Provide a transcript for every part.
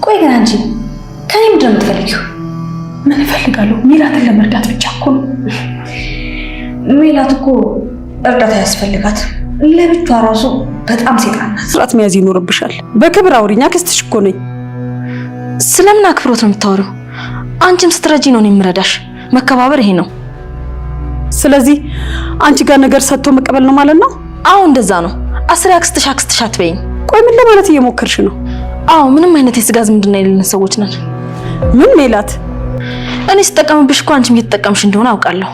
ቆይ ግን አንቺ ከኔ ምንድን ነው የምትፈልጊው? ምን እፈልጋለሁ? ሜላትን ለመርዳት ብቻ እኮ ነው። ሜላት እኮ እርዳታ ያስፈልጋት። ለብቻ ራሱ በጣም ሴጣን ናት። ስርዓት መያዝ ይኖርብሻል። በክብር አውሪኝ፣ አክስትሽ እኮ ነኝ። ስለምን አክብሮት ነው የምታወሪው? አንቺም ስትረጂ ነው የምረዳሽ። መከባበር ይሄ ነው። ስለዚህ አንቺ ጋር ነገር ሰጥቶ መቀበል ነው ማለት ነው? አዎ እንደዛ ነው። አስሬ አክስትሽ አትበይኝ። ቆይ ምን ለማለት እየሞከርሽ ነው? አዎ ምንም አይነት የስጋ ዝምድና የሌለን ሰዎች ነን። ምን ሜላት? እኔ ስጠቀምብሽ እኮ አንቺም እየተጠቀምሽ እንደሆነ አውቃለሁ።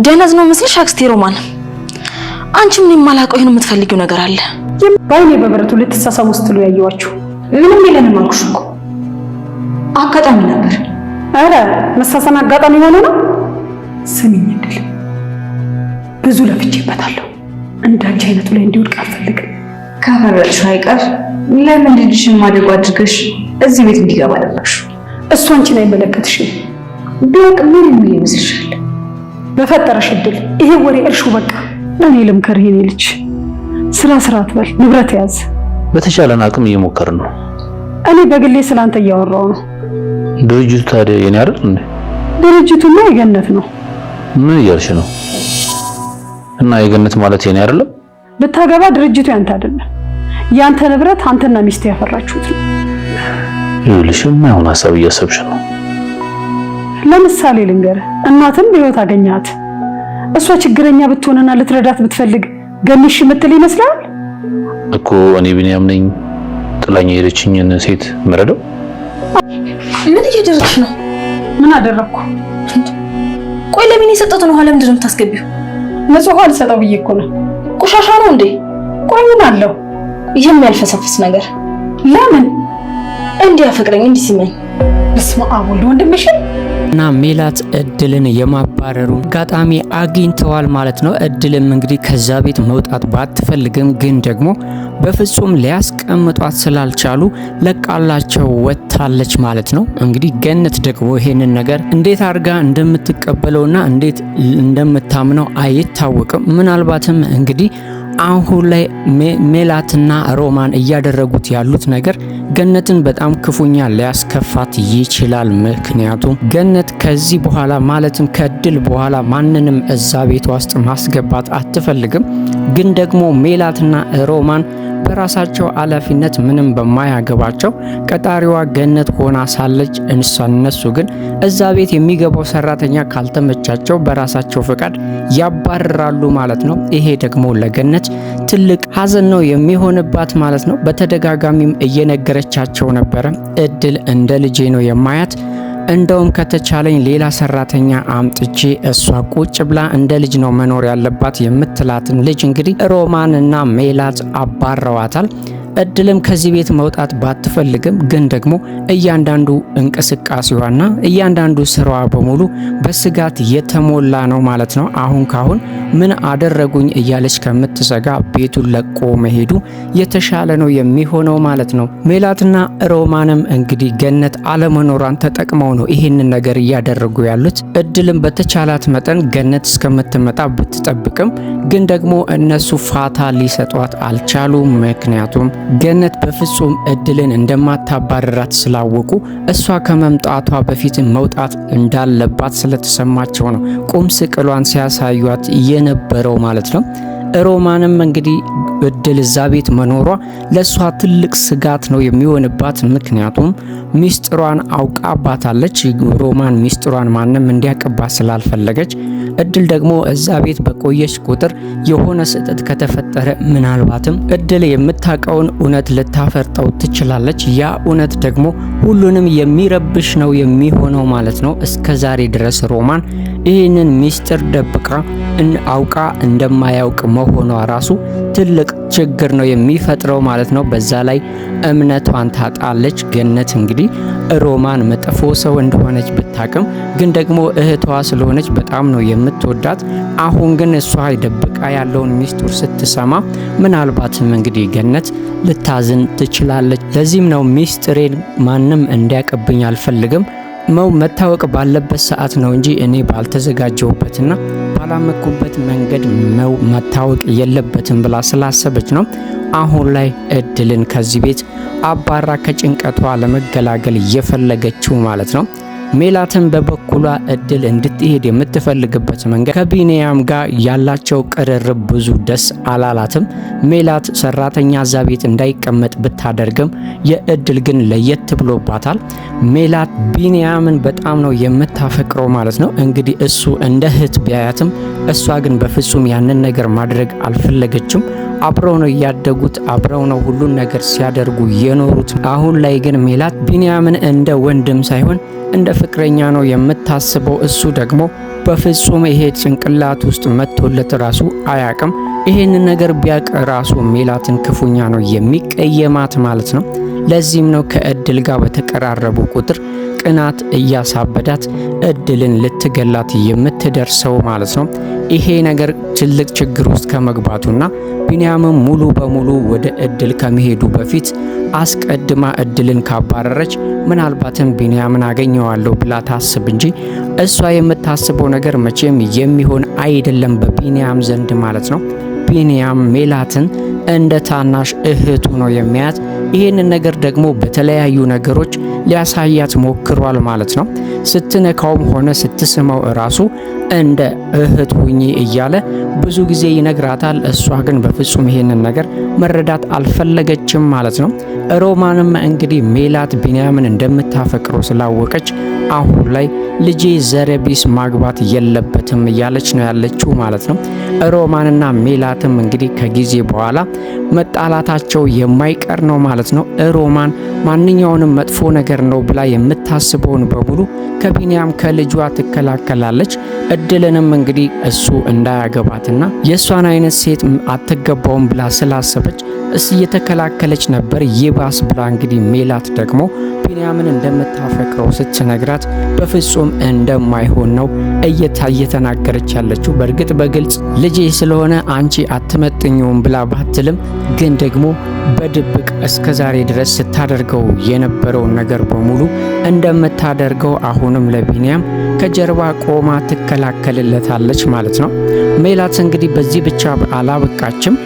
ደነዝ ነው መስልሽ አክስቴ ሮማን። አንቺ ምን የማላውቀው ይሄን የምትፈልጊው ነገር አለ? ባይኔ በብረቱ ልትሳሳሙ ስትሉ ያየዋችሁ። ምንም የለንም አልኩሽ እኮ። አጋጣሚ ነበር። አረ መሳሳም አጋጣሚ ሆነ ነው። ስሚኝ እድል፣ ብዙ ለፍቼበታለሁ። እንዳንቺ አይነቱ ላይ እንዲወድቅ አልፈልግም። ካፈረጥሽ አይቀር ለምን ልጅሽን ማደግ አድርገሽ እዚህ ቤት እንዲገባ አደረግሽ? እሱ አንቺን አይመለከትሽም። ቢያውቅ ምን የሚል ይመስልሻል? በፈጠረሽ እድል ይሄ ወሬ እርሹ በቃ። እኔ ልምከር፣ ይሄኔ ልጅ ስራ አትበል፣ ንብረት ያዝ። በተቻለን አቅም እየሞከርን ነው። እኔ በግሌ ስላንተ እያወራሁ ነው። ድርጅቱ ታዲያ የኔ አይደል እንዴ? ድርጅቱማ የገነት ነው። ምን እያልሽ ነው? እና የገነት ማለት የኔ አይደለም? ብታገባ ድርጅቱ ያንተ አይደለም። ያንተ ንብረት አንተና ሚስት ያፈራችሁት ነው። ይኸውልሽ የማይሆን ሀሳብ እያሰብሽ ነው። ለምሳሌ ልንገርህ፣ እናትም በህይወት አገኛት። እሷ ችግረኛ ብትሆንና ልትረዳት ብትፈልግ ገንሽ የምትል ይመስላል እኮ። እኔ ቢኒያም ነኝ ጥላኝ የሄደችኝን ሴት ምረዳው? ምን እያደረግሽ ነው? ምን አደረኩ? ቆይ ለምን የሰጠቱን ውሃ ለምንድን ነው የምታስገቢው? ንጹህ ውሃ ልሰጠው ብዬ እኮ ነው። ቆሻሻ ነው እንዴ? ቆይ ምን አለው? ይሄም ያልፈሰፍስ ነገር ለምን እንዲያፈቅረኝ እንዲስመኝ? በስመ አብ ወልድ ወንድምሽን እና ሜላት እድልን የማባረሩ አጋጣሚ አግኝተዋል ማለት ነው። እድልም እንግዲህ ከዛ ቤት መውጣት ባትፈልግም ግን ደግሞ በፍጹም ሊያስቀምጧት ስላልቻሉ ለቃላቸው ወጥታለች ማለት ነው። እንግዲህ ገነት ደግሞ ይሄንን ነገር እንዴት አድርጋ እንደምትቀበለውና እንዴት እንደምታምነው አይታወቅም። ምናልባትም እንግዲህ አሁን ላይ ሜላትና ሮማን እያደረጉት ያሉት ነገር ገነትን በጣም ክፉኛ ሊያስከፋት ይችላል። ምክንያቱም ገነት ከዚህ በኋላ ማለትም ከእድል በኋላ ማንንም እዛ ቤት ውስጥ ማስገባት አትፈልግም። ግን ደግሞ ሜላትና ሮማን በራሳቸው ኃላፊነት ምንም በማያገባቸው ቀጣሪዋ ገነት ሆና ሳለች እነሱ ግን እዛ ቤት የሚገባው ሰራተኛ ካልተመቻቸው በራሳቸው ፍቃድ ያባርራሉ ማለት ነው። ይሄ ደግሞ ለገነት ትልቅ ሀዘን ነው የሚሆንባት ማለት ነው። በተደጋጋሚም እየነገረቻቸው ነበረ፣ እድል እንደ ልጄ ነው የማያት፣ እንደውም ከተቻለኝ ሌላ ሰራተኛ አምጥቼ እሷ ቁጭ ብላ እንደ ልጅ ነው መኖር ያለባት የምትላትን ልጅ እንግዲህ ሮማንና ሜላት አባረዋታል። እድልም ከዚህ ቤት መውጣት ባትፈልግም ግን ደግሞ እያንዳንዱ እንቅስቃሴዋና እያንዳንዱ ስራዋ በሙሉ በስጋት የተሞላ ነው ማለት ነው። አሁን ካሁን ምን አደረጉኝ እያለች ከምትሰጋ ቤቱን ለቆ መሄዱ የተሻለ ነው የሚሆነው ማለት ነው። ሜላትና ሮማንም እንግዲህ ገነት አለመኖሯን ተጠቅመው ነው ይህንን ነገር እያደረጉ ያሉት። እድልም በተቻላት መጠን ገነት እስከምትመጣ ብትጠብቅም ግን ደግሞ እነሱ ፋታ ሊሰጧት አልቻሉም። ምክንያቱም ገነት በፍጹም እድልን እንደማታባረራት ስላወቁ እሷ ከመምጣቷ በፊት መውጣት እንዳለባት ስለተሰማቸው ነው ቁም ስቅሏን ሲያሳዩት የነበረው ማለት ነው። ሮማንም እንግዲህ እድል እዛ ቤት መኖሯ ለሷ ትልቅ ስጋት ነው የሚሆንባት። ምክንያቱም ሚስጥሯን አውቃባታለች። ሮማን ሚስጥሯን ማንም እንዲያቀባት ስላልፈለገች፣ እድል ደግሞ እዛ ቤት በቆየች ቁጥር የሆነ ስህተት ከተፈጠረ ምናልባትም እድል የምታውቀውን እውነት ልታፈርጠው ትችላለች። ያ እውነት ደግሞ ሁሉንም የሚረብሽ ነው የሚሆነው ማለት ነው። እስከዛሬ ድረስ ሮማን ይህንን ሚስጥር ደብቃ አውቃ እንደማያውቅ መሆኗ ራሱ ትልቅ ችግር ነው የሚፈጥረው ማለት ነው። በዛ ላይ እምነቷን ታጣለች። ገነት እንግዲህ ሮማን መጥፎ ሰው እንደሆነች ብታቅም ግን ደግሞ እህቷ ስለሆነች በጣም ነው የምትወዳት። አሁን ግን እሷ ደብቃ ያለውን ሚስጥር ስትሰማ ምናልባትም እንግዲህ ገነት ልታዝን ትችላለች። ለዚህም ነው ሚስጥሬን ማንም እንዲያቀብኝ አልፈልግም መታወቅ ባለበት ሰዓት ነው እንጂ እኔ ባልተዘጋጀውበትና ባላመኩበት መንገድ መታወቅ የለበትም ብላ ስላሰበች ነው አሁን ላይ እድልን ከዚህ ቤት አባራ ከጭንቀቷ ለመገላገል እየፈለገችው ማለት ነው። ሜላትን በበኩሏ እድል እንድትሄድ የምትፈልግበት መንገድ ከቢኒያም ጋር ያላቸው ቅርርብ ብዙ ደስ አላላትም። ሜላት ሰራተኛ እዛ ቤት እንዳይቀመጥ ብታደርግም የእድል ግን ለየት ብሎባታል። ሜላት ቢኒያምን በጣም ነው የምታፈቅረው ማለት ነው። እንግዲህ እሱ እንደ እህት ቢያያትም እሷ ግን በፍጹም ያንን ነገር ማድረግ አልፈለገችም። አብረው ነው ያደጉት፣ አብረው ነው ሁሉን ነገር ሲያደርጉ የኖሩት። አሁን ላይ ግን ሜላት ቢኒያምን እንደ ወንድም ሳይሆን እንደ ፍቅረኛ ነው የምታስበው። እሱ ደግሞ በፍጹም ይሄ ጭንቅላት ውስጥ መጥቶለት ራሱ አያቅም። ይሄንን ነገር ቢያቅ ራሱ ሜላትን ክፉኛ ነው የሚቀየማት ማለት ነው። ለዚህም ነው ከእድል ጋር በተቀራረቡ ቁጥር ቅናት እያሳበዳት እድልን ልትገላት የምትደርሰው ማለት ነው። ይሄ ነገር ትልቅ ችግር ውስጥ ከመግባቱና ቢኒያምን ሙሉ በሙሉ ወደ እድል ከመሄዱ በፊት አስቀድማ እድልን ካባረረች ምናልባትም ቢኒያምን አገኘዋለሁ ብላ ታስብ እንጂ እሷ የምታስበው ነገር መቼም የሚሆን አይደለም በቢኒያም ዘንድ ማለት ነው። ቢኒያም ሜላትን እንደ ታናሽ እህቱ ነው የሚያያት። ይህንን ነገር ደግሞ በተለያዩ ነገሮች ሊያሳያት ሞክሯል ማለት ነው። ስትነካውም ሆነ ስትስመው ራሱ እንደ እህት ሁኚ እያለ ብዙ ጊዜ ይነግራታል። እሷ ግን በፍጹም ይሄንን ነገር መረዳት አልፈለገችም ማለት ነው። ሮማንም እንግዲህ ሜላት ቢኒያምን እንደምታፈቅረው ስላወቀች አሁን ላይ ልጄ ዘረቢስ ማግባት የለበትም እያለች ነው ያለችው ማለት ነው። ሮማንና ሜላትም እንግዲህ ከጊዜ በኋላ መጣላታቸው የማይቀር ነው ማለት ነው። ሮማን ማንኛውንም መጥፎ ነገር ነው ብላ የምታስበውን በሙሉ ከቢኒያም ከልጇ ትከላከላለች። እድልንም እንግዲህ እሱ እንዳያገባትና የሷን አይነት ሴት አትገባውም ብላ ስላሰበች እየተከላከለች ነበር። ይባስ ብላ እንግዲህ ሜላት ደግሞ ቢኒያምን እንደምታፈቅረው ስትነግራት በፍጹም እንደማይሆን ነው እየተናገረች ያለችው። በእርግጥ በግልጽ ልጄ ስለሆነ አንቺ አትመጥኙም ብላ ባትልም ግን ደግሞ በድብቅ እስከዛሬ ድረስ ስታደርገው የነበረውን ነገር በሙሉ እንደምታደርገው አሁንም ለቢኒያም ከጀርባ ቆማ ትከላከልለታለች ማለት ነው። ሜላት እንግዲህ በዚህ ብቻ አላበቃችም።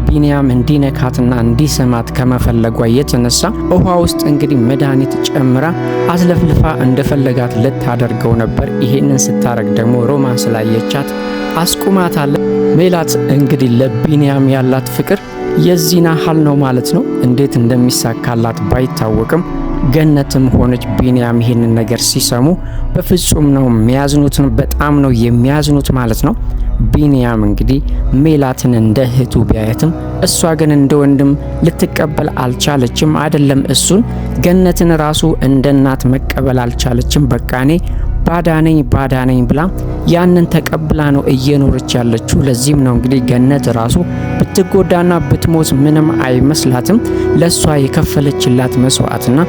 ቢኒያም እንዲነካትና እንዲሰማት ከመፈለጓ የተነሳ ውሃ ውስጥ እንግዲህ መድኃኒት ጨምራ አስለፍልፋ እንደፈለጋት ልታደርገው ነበር። ይሄንን ስታረግ ደግሞ ሮማን ስላየቻት አስቁማታለች። ሜላት እንግዲህ ለቢኒያም ያላት ፍቅር የዚህና ሀል ነው ማለት ነው። እንዴት እንደሚሳካላት ባይታወቅም ገነትም ሆነች ቢኒያም ይሄንን ነገር ሲሰሙ በፍጹም ነው የሚያዝኑት፣ በጣም ነው የሚያዝኑት ማለት ነው። ቢኒያም እንግዲህ ሜላትን እንደ እህቱ ቢያየትም እሷ ግን እንደ ወንድም ልትቀበል አልቻለችም። አይደለም እሱን ገነትን ራሱ እንደ እናት መቀበል አልቻለችም። በቃ እኔ ባዳ ነኝ ብላ ያንን ተቀብላ ነው እየኖረች ያለችው። ለዚህም ነው እንግዲህ ገነት ራሱ ብትጎዳና ብትሞት ምንም አይመስላትም። ለሷ የከፈለችላት መስዋዕትና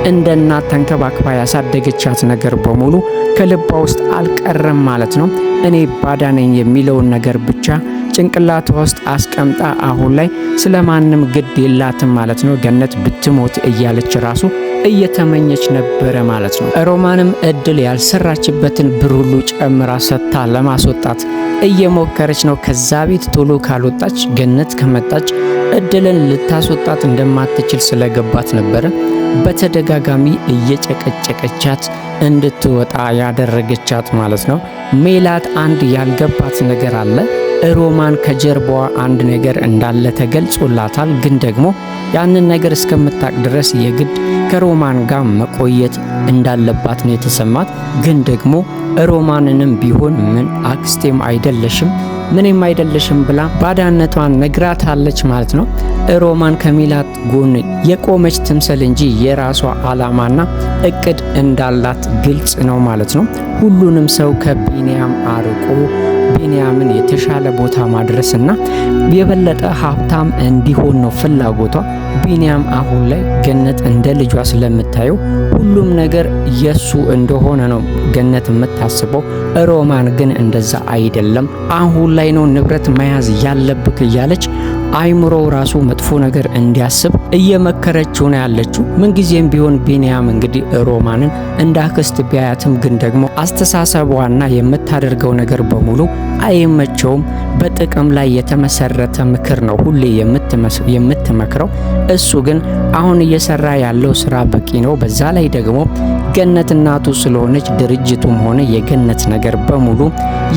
እንደ እናት ተንከባክባ ያሳደገቻት ነገር በሙሉ ከልቧ ውስጥ አልቀረም ማለት ነው። እኔ ባዳ ነኝ የሚለውን ነገር ብቻ ጭንቅላቷ ውስጥ አስቀምጣ አሁን ላይ ስለማንም ግድ የላትም ማለት ነው። ገነት ብትሞት እያለች ራሱ እየተመኘች ነበረ ማለት ነው። ሮማንም እድል ያልሰራችበትን ብር ሁሉ ጨምራ ሰጥታ ለማስወጣት እየሞከረች ነው። ከዛ ቤት ቶሎ ካልወጣች ገነት ከመጣች እድልን ልታስወጣት እንደማትችል ስለገባት ነበረ በተደጋጋሚ እየጨቀጨቀቻት እንድትወጣ ያደረገቻት ማለት ነው። ሜላት አንድ ያልገባት ነገር አለ። ሮማን ከጀርባዋ አንድ ነገር እንዳለ ተገልጾላታል። ግን ደግሞ ያንን ነገር እስከምታቅ ድረስ የግድ ከሮማን ጋር መቆየት እንዳለባት ነው የተሰማት። ግን ደግሞ ሮማንንም ቢሆን ምን አክስቴም አይደለሽም ምንም አይደለሽም ብላ ባዳነቷን ነግራታለች ማለት ነው። ሮማን ከሜላት ጎን የቆመች ትምሰል እንጂ የራሷ አላማና እቅድ እንዳላት ግልጽ ነው ማለት ነው። ሁሉንም ሰው ከቢኒያም አርቆ ቢኒያምን የተሻለ ቦታ ማድረስና የበለጠ ሀብታም እንዲሆን ነው ፍላጎቷ። ቢኒያም አሁን ላይ ገነት እንደ ልጇ ስለምታየው ሁሉም ነገር የሱ እንደሆነ ነው ገነት የምታስበው። ሮማን ግን እንደዛ አይደለም። አሁን ላይ ነው ንብረት መያዝ ያለብክ እያለች አይምሮው ራሱ መጥፎ ነገር እንዲያስብ እየመከረችው ነው ያለችው። ምንጊዜም ቢሆን ቢኒያም እንግዲህ ሮማንን እንዳክስት ቢያያትም ግን ደግሞ አስተሳሰቧና የምታደርገው ነገር በሙሉ አይመቸውም። በጥቅም ላይ የተመሰረተ ምክር ነው ሁሌ የምትመክረው። እሱ ግን አሁን እየሰራ ያለው ስራ በቂ ነው። በዛ ላይ ደግሞ ገነት እናቱ ስለሆነች ድርጅቱም ሆነ የገነት ነገር በሙሉ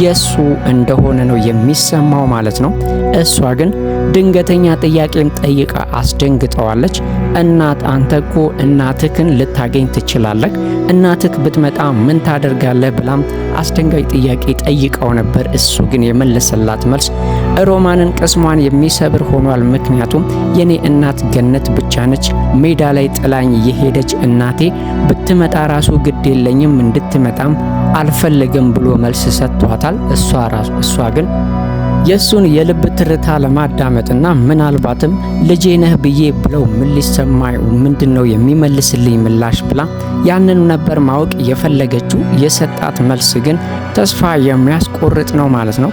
የሱ እንደሆነ ነው የሚሰማው ማለት ነው። እሷ ግን ድንገተኛ ጥያቄም ጠይቃ አስደንግጠዋለች። እናት አንተ እኮ እናትህን ልታገኝ ትችላለህ፣ እናትህ ብትመጣ ምን ታደርጋለህ ብላም አስደንጋጭ ጥያቄ ጠይቀው ነበር። እሱ ግን የመለሰላት መልስ ሮማንን ቅስሟን የሚሰብር ሆኗል። ምክንያቱም የኔ እናት ገነት ብቻ ነች፣ ሜዳ ላይ ጥላኝ የሄደች እናቴ ብትመጣ ራሱ ግድ የለኝም እንድትመጣም አልፈልግም ብሎ መልስ ሰጥቷታል። እሷ ግን የሱን የልብ ትርታ ለማዳመጥና ምናልባትም ልጄ ነህ ብዬ ብለው ምን ሊሰማው ምንድነው የሚመልስልኝ ምላሽ ብላ ያንን ነበር ማወቅ የፈለገችው። የሰጣት መልስ ግን ተስፋ የሚያስቆርጥ ነው ማለት ነው።